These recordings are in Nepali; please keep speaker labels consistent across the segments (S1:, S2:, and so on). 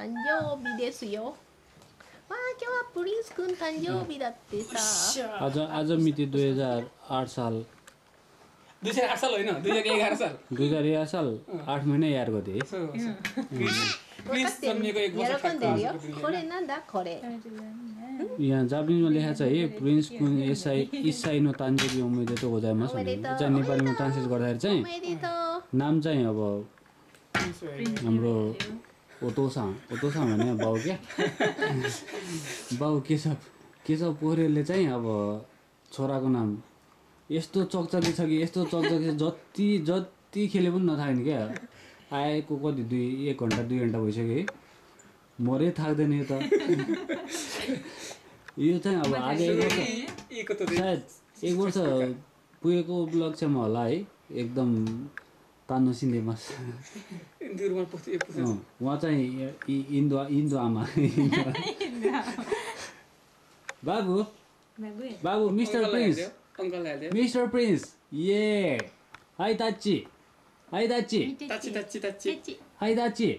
S1: 誕生日ですよ。わあ、今日はプリンス君誕生日だってさ。
S2: आज मिति 2008 साल
S3: 2008 साल होइन 2011 साल
S2: 2011 साल 8 महिना यार गते
S3: プリンスजन्मिएको 1वर्ष
S1: 喜んでるよ。これなんだこれ。
S2: यहाँ जापानिजमा लेखा छ है प्रिन्स कुन इसाई नो तान्जेरी ओमेदेतो गोजाइमास भने चाहिँ नेपालीमा ट्रान्सलेट गर्दाखेरि
S1: お
S2: चाहिँ
S1: めでとう。
S2: नाम चाहिँ अब हाम्रो ओतोसा भने बाउ क्या बाउ केशव पोखरेलले चाहिँ अब छोराको नाम यस्तो चकचकी छ कि यस्तो चकचकी जति खेले पनि नथाक्ने क्या आएको कति 1 घन्टा 2 घन्टा भइसक्यो है मरे थाक्दैन यो त यो चाहिँ अब आज 1 वर्ष सायद 1 वर्ष पुगेको उपलक्ष्यमा होला है एकदम तानो सिन्देमास उहाँ चाहिँ इन्दो आमा बाबु मिस्टर प्रिन्स ये हाई ताची हाई ताची हाई ताची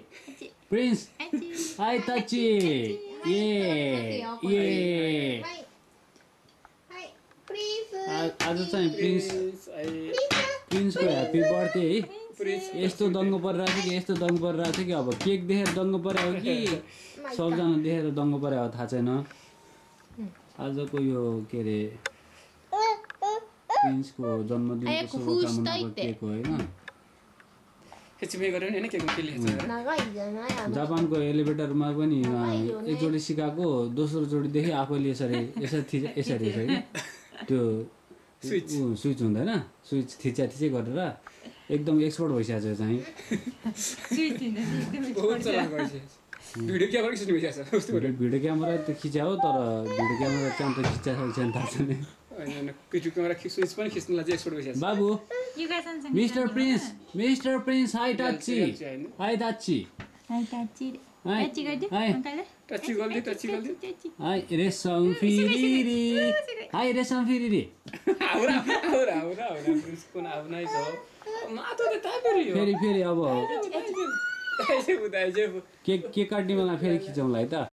S2: प्रिन्स हाई ताची ये
S1: はい、プリンス。
S2: आज चाहिँ प्रिन्सको ह्याप्पी बर्थडे है यस्तो दङ्ग परिरहेको थियो कि यस्तो दङ्ग परिरहेको थियो कि अब केक देखेर दङ्ग पऱ्यो कि सबजना देखेर दङ्ग पऱ्यो थाहा छैन आजको यो के अरे प्रिन्सको जन्मदिनको शुभकामनाको केक हो होइन जापानको एलिभेटरमा पनि एकचोटि सिकाएको दोस्रो चोटिदेखि आफैले यसरी यसरी कि त्यो स्विच हुँदैन स्विच थिचा गरेर एकदम एक्सपर्ट भइसकेको छ चाहिँ भिडियो क्यामेरा त खिच्या हो तर भिडियो क्यामेरा चाहिँ त खिच्चा छैन थाहा छैन बाबु मिस्टर प्रिन्स हाई टाची हाई टाची हाई रेशम फिरिरी हाई रेशम फिरिरी फेरि अब केक काट्ने बेला फेरि खिचौँला है त